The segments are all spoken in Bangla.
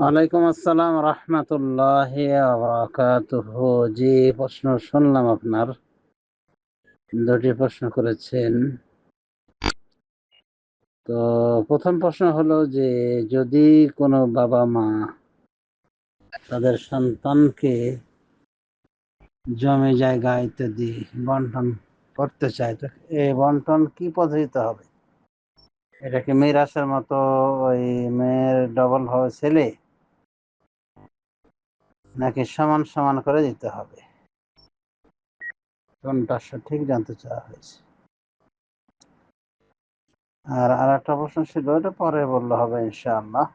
ওয়ালাইকুম আসসালাম রহমতুল্লাহি ওয়া বারাকাতুহু। জি, প্রশ্ন শুনলাম আপনার। দুটি প্রশ্ন করেছেন। তো প্রথম প্রশ্ন হলো যে যদি কোনো বাবা মা তাদের সন্তানকে জমি জায়গা ইত্যাদি বন্টন করতে চায়, তো এই বন্টন কি পদ্ধতিতে হবে? এটা কি মিরাসের মতো ওই মেয়ের ডবল হবে ছেলে, নাকি সমান সমান করে দিতে হবে? কোনটা সঠিক জানতে চাওয়া হয়েছে। আর একটা প্রশ্ন ছিল, এটা পরে বললে হবে ইনশাআল্লাহ।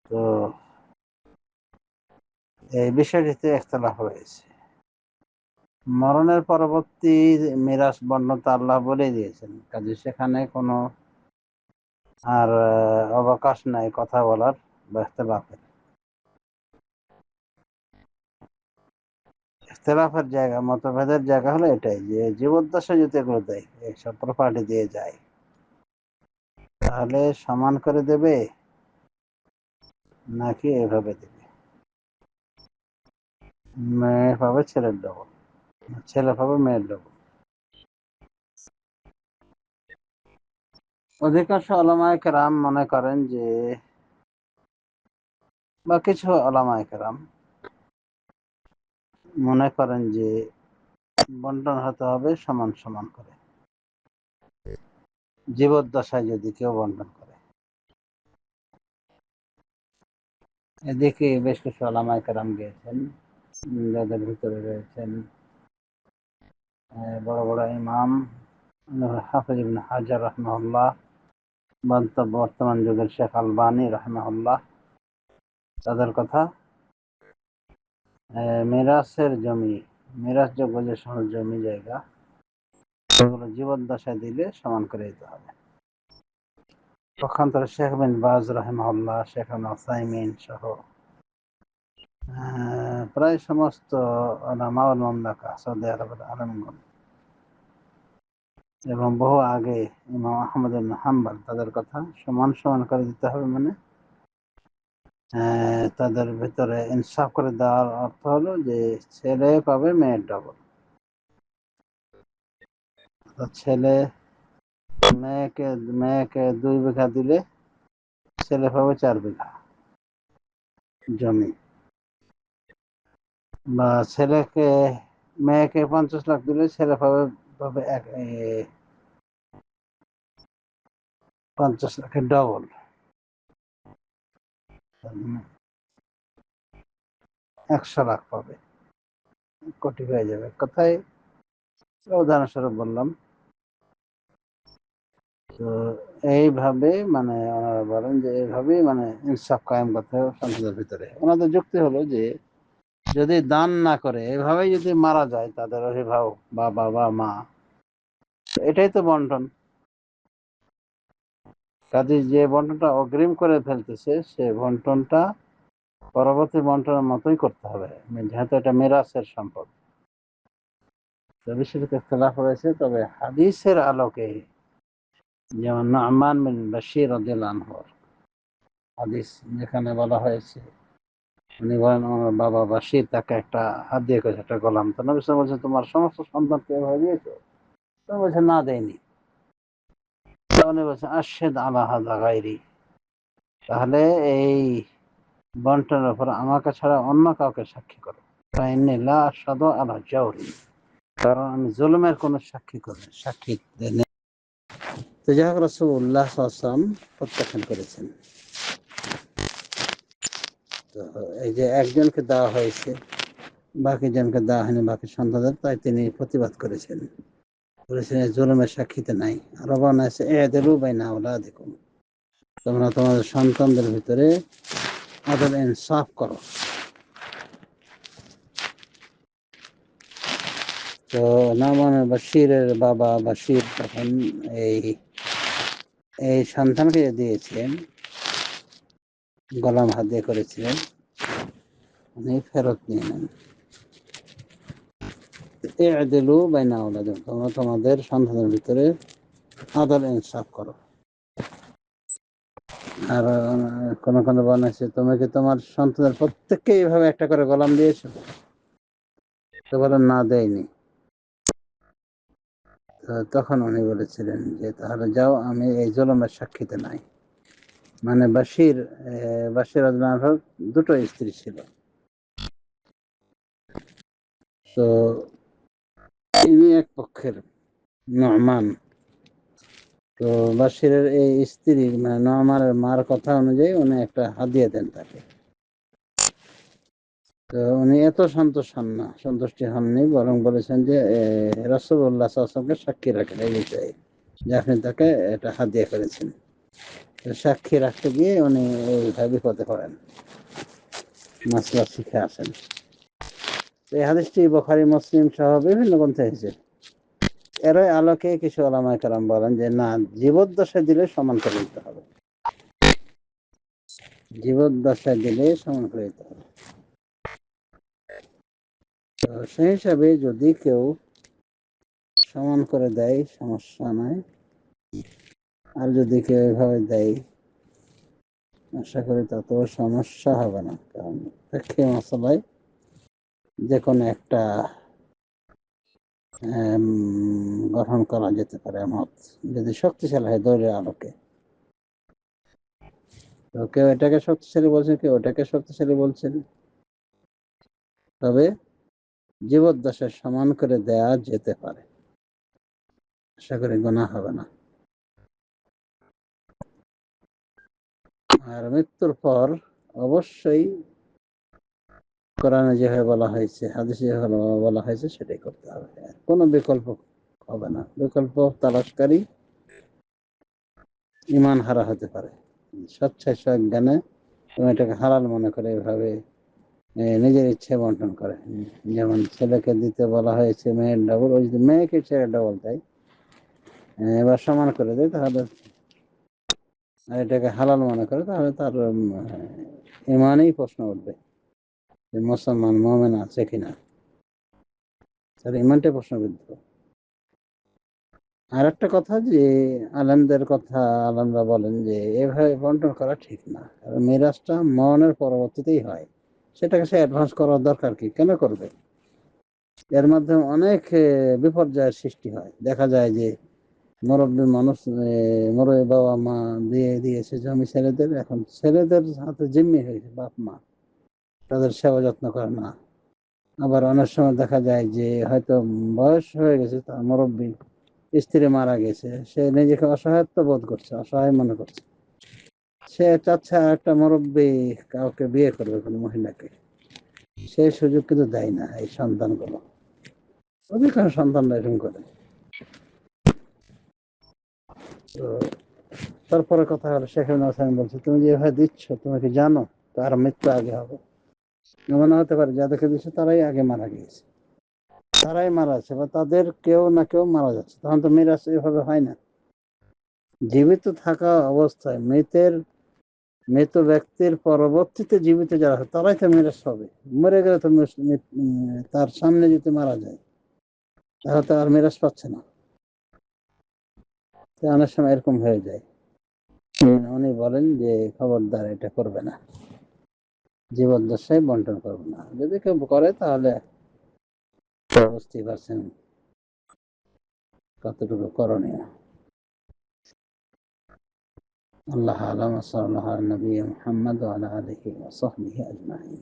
তো এই বিষয়টিতে ইখতিলাফ হয়েছে। মরণের পরবর্তী মিরাস বন্টন তো আল্লাহ বলে দিয়েছেন, কাজে সেখানে কোনো আর অবকাশ নাই কথা বলার বা ইখতিলাফের। ইখতিলাফের জায়গা, মতভেদের জায়গা হলো এটাই যে জীবদ্দশায় যদি এগুলো দেয়, এইসব প্রপার্টি দিয়ে যায়, তাহলে সমান করে দেবে নাকি এভাবে দেবে? মেয়ে পাবে ছেলের ডবল, ছেলে পাবে মেয়ের ডবল। অধিকাংশ ওলামায়ে কেরাম মনে করেন যে, বা কিছু ওলামায়ে কেরাম মনে করেন যে বন্টন হতে হবে সমান সমান করে, জীবদ্দশায় যদি কেউ বন্টন করে। এদিকে বেশ কিছু ওলামায়ে কেরাম গিয়েছেন, যাদের ভিতরে রয়েছেন বড় বড় ইমাম হাফিজ ইবনে হাজার রাহিমাহুল্লাহ, বর্তমান যুগের শেখ আলবানী রাহিমাহুল্লাহ। তাদের কথা, মিরাসের জমি, মিরাসযোগ্য যে সমস্ত জমি জায়গা, সেগুলো জীবদ্দশায় দিলে সমান করে দিতে হবে। পক্ষান্তরে শেখ বিন বাজ রাহিমাহুল্লাহ, শেখ উসাইমিন সহ প্রায় সমস্ত উলামা ওয়াল মামলাকা, সৌদি আরবের আলেমগণ, এবং বহু আগে ইমাম আহমদ ইবনে হাম্বল, তাদের কথা সমান সমান করে দিতে হবে। মানে তাদের ভিতরে ইনসাফ করে দেওয়ার অর্থ হলো যে ছেলে পাবে মেয়ের ডবল। ছেলে মেয়েকে মেয়েকে 2 বিঘা দিলে ছেলে পাবে 4 বিঘা জমি, বা ছেলেকে মেয়েকে 50 লাখ দিলে ছেলে পাবে পাবে 50 লাখের ডবল, 100 লাখ পাবে, কোটি হয়ে যাবে। কথায় উদাহরণস্বরূপ বললাম। তো এইভাবে মানে ওনারা বলেন যে এইভাবেই মানে ইনসাফ কায়েম করতে হবে সন্তানদের ভিতরে। ওনাদের যুক্তি হলো যে যদি দান না করে এভাবেই যদি মারা যায় তাদের অভিভাবক বা বাবা মা, এটাই তো বন্টন। কাজে যে বন্টনটা অগ্রিম করে ফেলতেছে সে বন্টনটা পরবর্তী বন্টনের মতোই করতে হবে, যেহেতু এটা মিরাসের সম্পদ। তো বিষয়টিতে ইখতিলাফ রয়েছে, তবে হাদিসের আলোকে, যেমন নু'মান বিন বাশীর রাদিয়াল্লাহু আনহুর হাদিস, যেখানে বলা হয়েছে, উনি বলেন আমার বাবা বাশীর তাকে একটা হাদিয়া করেছে, একটা গোলাম। তো নবী সাল্লাল্লাহু আলাইহি ওয়াসাল্লাম বলছেন তোমার সমস্ত সন্তানকে এভাবে দিয়েছো? তো বলছে না, দেয়নি। উনি বলছেন আশহাদ আলা হাযা গায়রি, তাহলে এই বন্টনের উপর আমাকে ছাড়া অন্য কাউকে সাক্ষী করো। ফাইন্নী লা আশহাদু আলা জাওরি, কারণ আমি জুলুমের কোনো সাক্ষী দেই। তো যাই হোক, রাসূলুল্লাহ সাল্লাল্লাহু আলাইহি ওয়াসাল্লাম প্রত্যাখ্যান করেছেন। তো এই যে একজনকে দেওয়া হয়েছে, বাকি জনকে দেওয়া হয়নি, বাকি সন্তানদের, তাই তিনি প্রতিবাদ করেছেন, বলেছেন জুলুমের সাক্ষীতে নাই। আরো বলা আছে ই'দিলু বাইনা আওলাদিকুম, তোমরা তোমাদের সন্তানদের ভিতরে আদল ইনসাফ করো। তো নু'মান বাশীরের বাবা বাশীর তখন এই এই সন্তানকে দিয়েছিলেন, গোলাম হাদিয়া করেছিলেন, উনি ফেরত নিয়ে নেন। ই'দিলু বাইনা আওলাদিকুম, তোমরা তোমাদের সন্তানদের ভিতরে আদল ইনসাফ করো। আর কোনো কোনো বর্ণনা আছে তুমি কি তোমার সন্তানের প্রত্যেককে এইভাবে একটা করে গোলাম দিয়েছো? তো বলেন না, দেয়নি। তখন উনি বলেছিলেন যে তাহলে যাও, আমি এই জুলুমের সাক্ষীতে নাই। মানে বাশির রাদিয়াল্লাহু আনহুর দুটো স্ত্রী ছিল। তো ইনি এক পক্ষের, নু'মান। তো বাশিরের এই স্ত্রী মানে নু'মানের মার কথা অনুযায়ী উনি একটা হাদিয়া দেন তাকে। তো উনি এত সন্তুষ্টি হননি, বরং বলেছেন যে রাসূলুল্লাহ সাল্লাল্লাহু আলাইহি ওয়াসাল্লামকে সাক্ষী রাখেন এই বিষয়ে যে আপনি তাকে এটা হাদিয়া করেছেন। সাক্ষী রাখতে গিয়ে উনি এই বিপদে পড়েন, মাসলা শিখে আসেন। এই হাদিসটি বুখারী, মুসলিম সহ বিভিন্ন গ্রন্থে এসেছে। এরই আলোকে কিছু উলামায়ে কেরাম বলেন যে না, জীবদ্দশায় দিলে সমান করে দিতে হবে। জীবদ্দশায় দিলে সমান করে দিতে হবে। তো সেই হিসাবে যদি কেউ সমান করে দেয় সমস্যা নাই, আর যদি কেউ এভাবে দেয় আশা করি তত সমস্যা হবে না। কারণ ফিকহি মাসালায় যে কোনো একটা গ্রহণ করা যেতে পারে মত, যদি শক্তিশালী হয় দলীয় আলোকে। তো কেউ এটাকে শক্তিশালী বলছেন, কেউ ওটাকে শক্তিশালী বলছেন। তবে জীবদ্দশায় সমান করে দেয়া যেতে পারে, আশা করি গুনাহ হবে না। আর মৃত্যুর পর অবশ্যই কোরআনে যেভাবে বলা হয়েছে, হাদিসে যেভাবে বলা হয়েছে সেটাই করতে হবে, কোনো বিকল্প হবে না। বিকল্প তালাশকারী ঈমান হারা হতে পারে। স্বেচ্ছায় সজ্ঞানে এবং এটাকে হালাল মনে করে এভাবে নিজের ইচ্ছে বন্টন করে। যেমন ছেলেকে দিতে বলা হয়েছে মেয়ের ডবল, ওই যদি মেয়েকে ছেড়ে ডবল দেয় এবার সমান করে দেয়, তাহলে আর এটাকে হালাল মনে করে, তাহলে তার ঈমানেই প্রশ্ন উঠবে যে মুসলমান মুমিন আছে কিনা, তার ঈমানটাই প্রশ্নবিদ্ধ। আর একটা কথা যে আলেমরা বলেন যে এভাবে বন্টন করা ঠিক না, কারণ মিরাজটা মরণের পরবর্তীতেই হয়। সেটাকে সে অ্যাডভান্স করার দরকার কি, কেন করবে? এর মাধ্যমে অনেক বিপর্যয়ের সৃষ্টি হয়। দেখা যায় যে মুরব্বী মানুষ, মুরব্বী বাবা মা দিয়ে দিয়েছে জমি ছেলেদের, এখন ছেলেদের হাতে জিম্মি হয়েছে বাপ মা, তাদের সেবা যত্ন করে না। আবার অনেক সময় দেখা যায় যে হয়তো বয়স হয়ে গেছে, তার মুরব্বী স্ত্রী মারা গেছে, সে নিজেকে অসহায়ত্ব বোধ করছে, অসহায় মনে করছে, সে চাচ্ছে একটা মুরব্বী কাউকে বিয়ে করবে, কোনো মহিলাকে। সেই সুযোগ কিন্তু দেয় না এই সন্তানগুলো, অধিকাংশ সন্তানরা এরকম করে। তো তারপরে কথা হলো, শেখ হাসান বলছে তুমি যেভাবে দিচ্ছ, তুমি কি জানো তার মৃত্যু আগে হবে? এমন হতে পারে যাদেরকে দিচ্ছে তারাই আগে মারা গিয়েছে, তারাই মারা যাচ্ছে, বা তাদের কেউ না কেউ মারা যাচ্ছে, তখন তো মিরাজ এভাবে হয় না। জীবিত থাকা অবস্থায় মৃত ব্যক্তির পরবর্তীতে জীবিত যারা হয় তারাই তো মিরাজ হবে। মরে গেলে তো তার সামনে যদি মারা যায় তাহলে তো আর মিরাজ পাচ্ছে না। অনেক সময় এরকম হয়ে যায়। উনি বলেন যে খবরদার এটা করবে না, জীবদ্দশায় বন্টন করবে না। যদি কেউ করে তাহলে বুঝতেই পারছেন কতটুকু করণীয়। আল্লাহ আলাম, সাল্লাল্লাহু আলা নবী মুহাম্মদ ওয়া আলা আলিহি ওয়া সাহবিহি আজমাইন।